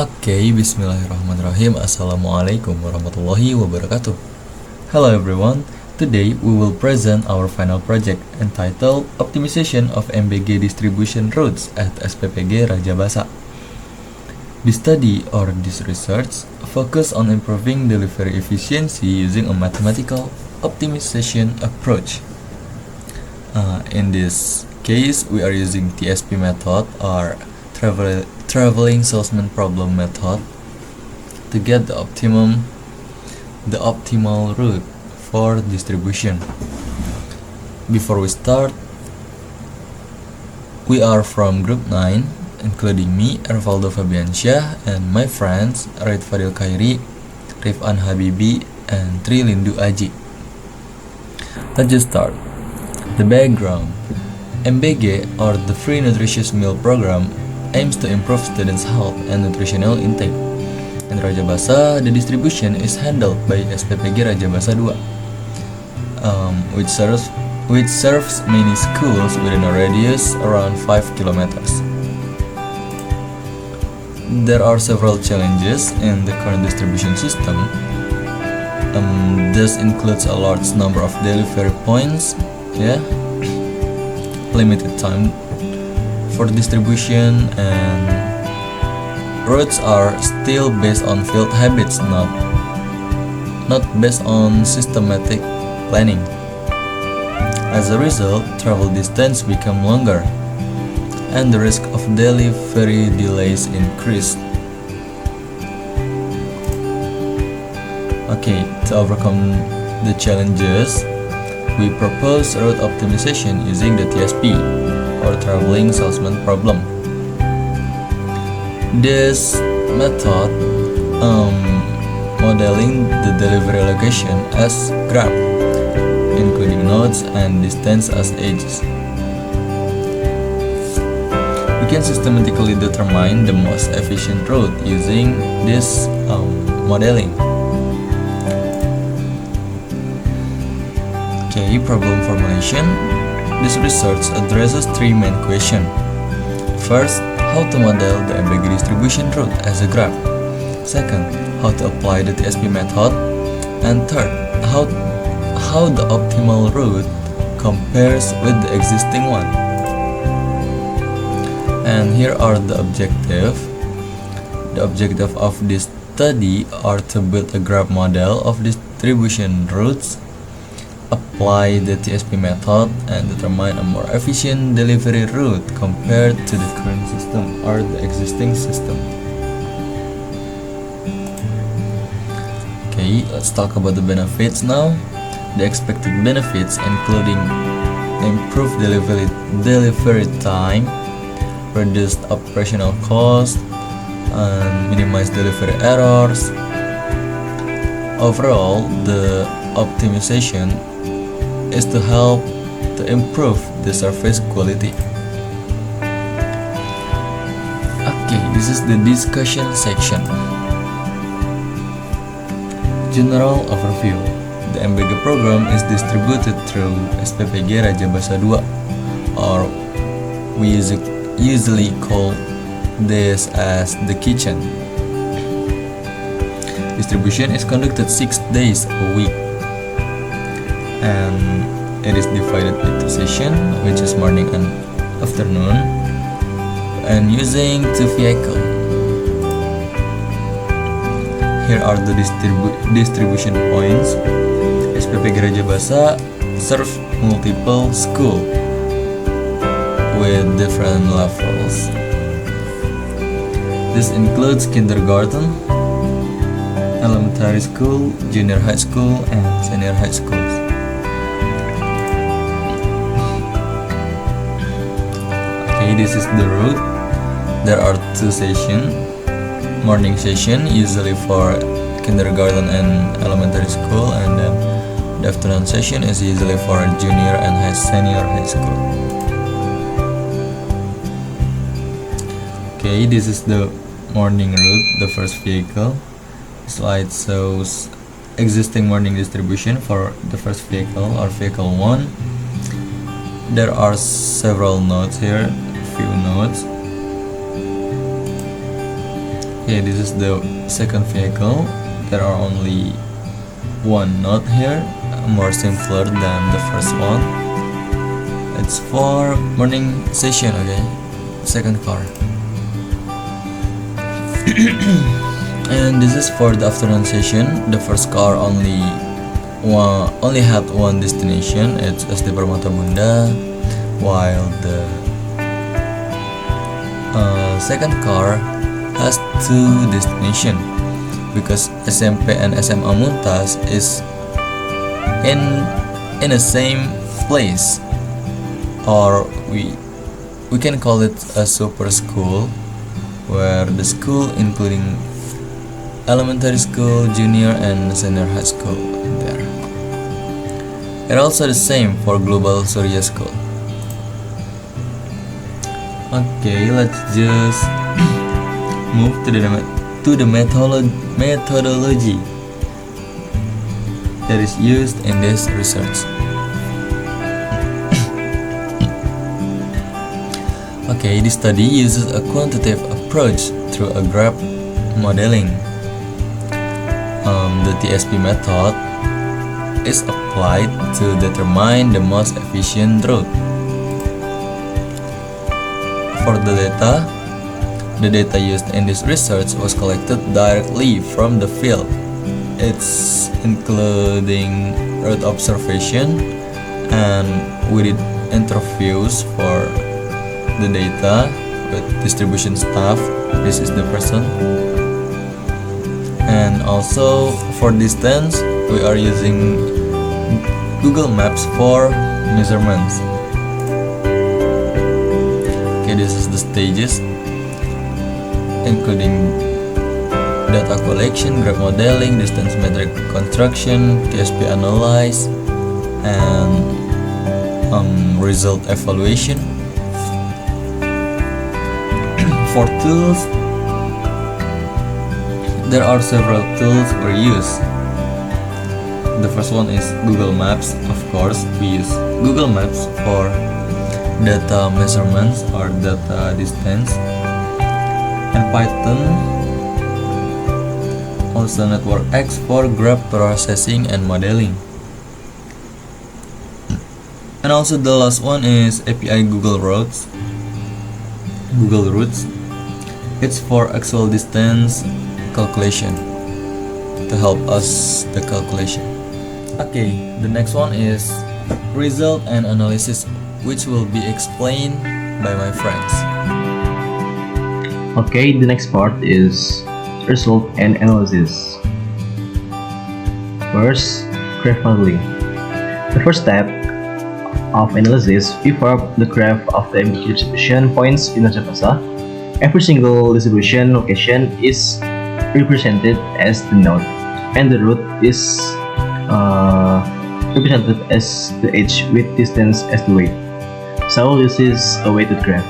Okay, bismillahirrahmanirrahim. Assalamualaikum warahmatullahi wabarakatuh. Hello everyone. Today we will present our final project entitled Optimization of MBG Distribution Routes at SPPG Rajabasa. This study or this research focus on improving delivery efficiency using a mathematical optimization approach. In this case, we are using TSP method or traveling salesman problem method to get the optimal route for distribution. Before we start, we are from group 9, including me, Revaldo Vebiansyah, and my friends Fadhil Khairi, Rif'an Habibi, and Lindu Aji. Let's just start. The background. MBG, or the Free Nutritious Meal Program, aims to improve students' health and nutritional intake. In Rajabasa, the distribution is handled by SPPG Rajabasa 2, which serves many schools within a radius around 5 kilometers. There are several challenges in the current distribution system. This includes a large number of delivery points, limited time for distribution, and routes are still based on field habits, not based on systematic planning. As a result, travel distance become longer and the risk of delivery delays increase. Okay, to overcome the challenges, we propose route optimization using the TSP, or traveling salesman problem. This method modeling the delivery location as graph, including nodes and distance as edges. We can systematically determine the most efficient route using this modeling. Okay, problem formulation. This research addresses three main questions. First, how to model the MBG distribution route as a graph. Second, how to apply the TSP method. And third, how the optimal route compares with the existing one. And here are the objectives. The objective of this study are to build a graph model of distribution routes, apply the TSP method, and determine a more efficient delivery route compared to the current system or the existing system. Okay, let's talk about the benefits now. The expected benefits including improved delivery time, reduced operational cost, and minimized delivery errors. Overall, the optimization is to help to improve the service quality. Okay, this is the discussion section. General overview. The MBG program is distributed through SPPG Rajabasa 2, or we usually call this as the kitchen. Distribution is conducted 6 days a week, and it is divided into sessions, which is morning and afternoon, and using 2 vehicles. Here are the distribution points. SPPG Rajabasa serves multiple schools with different levels. This includes kindergarten, elementary school, junior high school, and senior high schools. Okay, this is the route. There are 2 sessions. Morning session usually for kindergarten and elementary school, and then the afternoon session is usually for junior and senior high school. Okay, this is the morning route, the first vehicle. Slide shows existing morning distribution for the first vehicle or vehicle 1. There are several nodes here, few nodes. Okay, this is the second vehicle. There are only one node here, more simpler than the first one. It's for morning session, okay? Second car. And this is for the afternoon session. The first car only had one destination. It's SD Permata Bunda, while the second car has two destinations because SMP and SMA Muntas is in the same place, or we can call it a super school, where the school including elementary school, junior and senior high school there. And also the same for Global Surya School. Okay, let's just move to the methodology that is used in this research. Okay, this study uses a quantitative approach through a graph modeling. The TSP method is applied to determine the most efficient route. For the data used in this research was collected directly from the field. It's including route observation, and we did interviews for the data with distribution staff. This is the person. And also for distance, we are using Google Maps for measurements. Okay, this is the stages, including data collection, graph modeling, distance metric construction, TSP analyze, and result evaluation. For tools, there are several tools we use. The first one is Google Maps. Of course, we use Google Maps for data measurements or data distance, and Python, also Network X for graph processing and modeling. And also the last one is API Google Routes. It's for actual distance calculation, to help us the calculation. Okay, the next one is result and analysis, which will be explained by my friends. Okay, the next part is result and analysis. First, graph modeling. The first step of analysis, we plot the graph of the MBG distribution points in Rajabasa. Every single distribution location is represented as the node, and the route is represented as the edge with distance as the weight. So this is a weighted graph.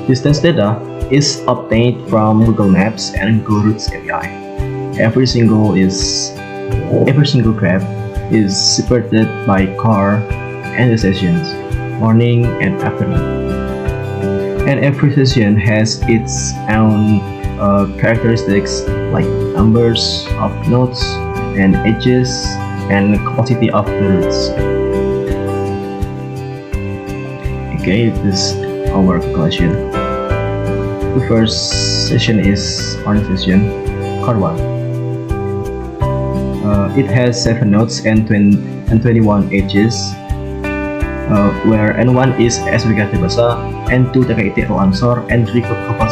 Distance data is obtained from Google Maps and Google Routes API. Every single graph is separated by car and the sessions, morning and afternoon. And every session has its own characteristics like numbers of nodes and edges and capacity of the routes. Okay, this is our calculation. The first session is morning session, car 1. It has 7 nodes and 21 edges, where N1 is SPPG Rajabasa, N2 TKIT Ansor, N3 Komputer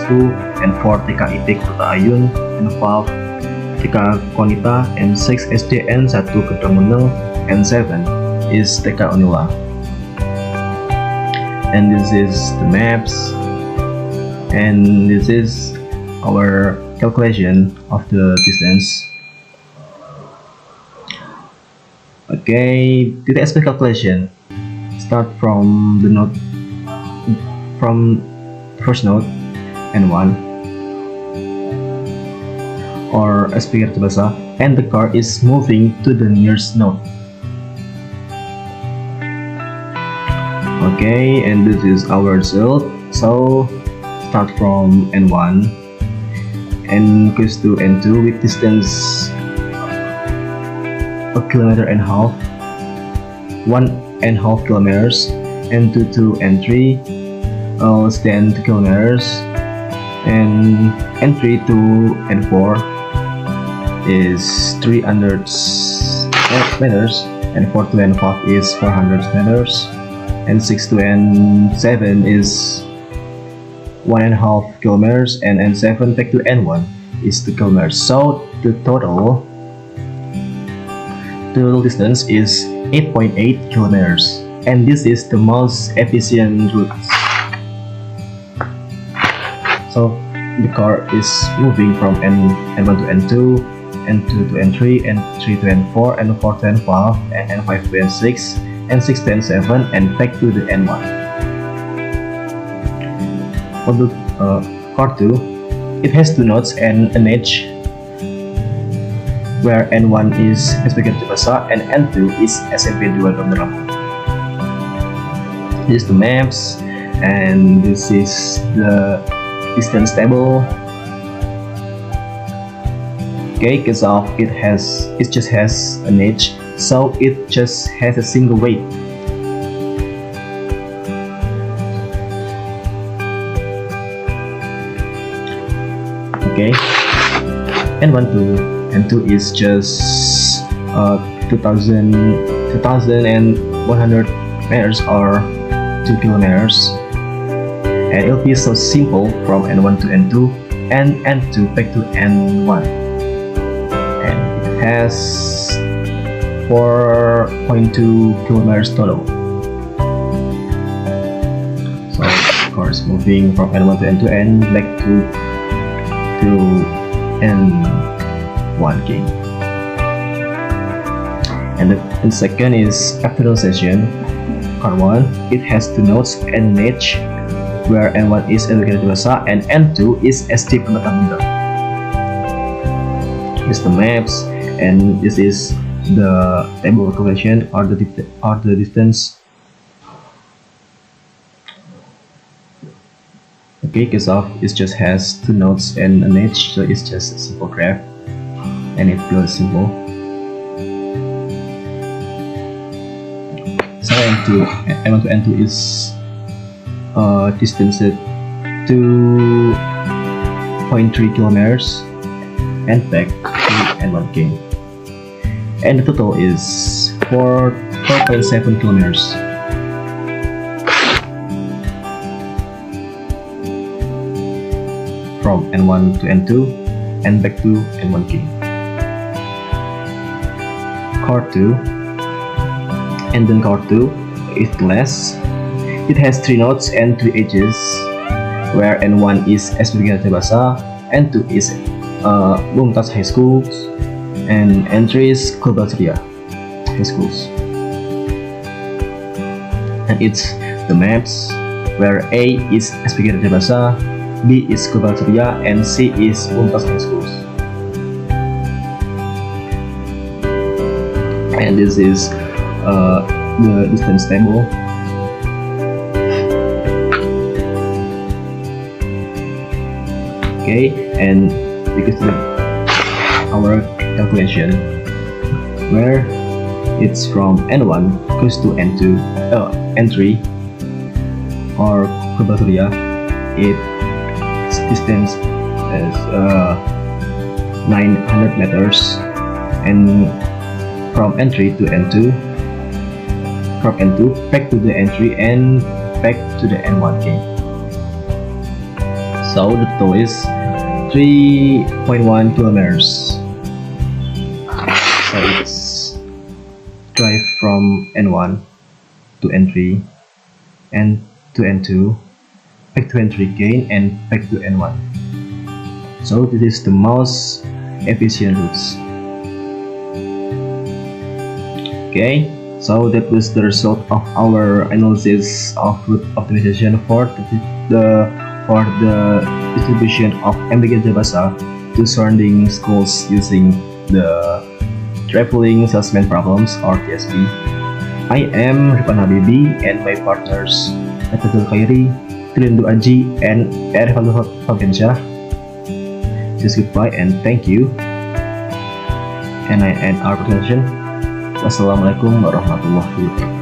2, N4 TKIT Kota Ayun, N5 TK Konita, N6 SDN 1 Kedamuneng, N7 is TK Unila. And this is the maps, and this is our calculation of the distance. Okay, the TSP calculation start from the node, from first node N1 or SPPG Rajabasa, and the car is moving to the nearest node. Okay, and this is our result. So start from N1 and goes to N2 with distance 1.5 km, 1.5 kilometers, N2 to N3 less than 2 kilometers, and N3 to N4 is 300 meters, and 4 to N5 is 400 meters, and 6 to N7 is 1.5 kilometers, and N7 back to N1 is 2 kilometers. So the total distance is 8.8 kilometers, and this is the most efficient route. So the car is moving from N1 to N2, N2 to N3, N3 to N4, N4 to N5, and N5 to N6, N6 to N7, and back to the N1. For the car 2, it has 2 nodes and an edge, where N1 is SPPG Rajabasa and N2 is SMP 2 Lampung. This is the maps, and this is the distance table. Okay, because of it just has an edge, so it just has a single weight. Okay, N1 to N2 is just 2,100 meters or 2 kilometers, and it'll be so simple from N1 to N2 and N2 back to N1, and it has 4.2 kilometers total. So of course moving from N1 to N2 and back to N1 again. And the second is afternoon session. Car 1, it has 2 nodes and an edge, where N1 is SPPG Rajabasa and N2 is SD Matakuliah. This is the maps, and this is the table calculation or the distance. Okay, because of it just has 2 nodes and an edge, so it's just a simple graph, and it feels simple. So N1 to N2 is distance 2.3 kilometers and back to N1 again, and the total is 4.7 kilometers. From N1 to N2 and back to N1 again. Car 2, and then car 2 is less. It has 3 nodes and 3 edges, where N1 is SPPG Rajabasa, N2 is Mumtaz High Schools, and N3 is Komputer High Schools. And it's the maps, where A is SPPG Rajabasa, B is Komputer, and C is Mumtaz High Schools. And this is the distance table. Okay, and because of our calculation, where it's from N1 goes to N2, N3 or Komputer, its distance is 900 meters, and from N3 to N2, from N2 back to the N3 and back to the N1 again. So the total is 3.1 kilometers. So it's drive from N1 to N3 and to N2, back to N3 again, and back to N1. So this is the most efficient routes. Okay, so that was the result of our analysis of route optimization for the distribution of MBG Rajabasa to surrounding schools using the traveling salesman problems or TSP. I am Rif'an Habibi, and my partners Fadhil, Khairi, to Lindu Aji and Revaldo Vebiansyah. Just goodbye and thank you. And I end our presentation. Wassalamualaikum warahmatullahi wabarakatuh.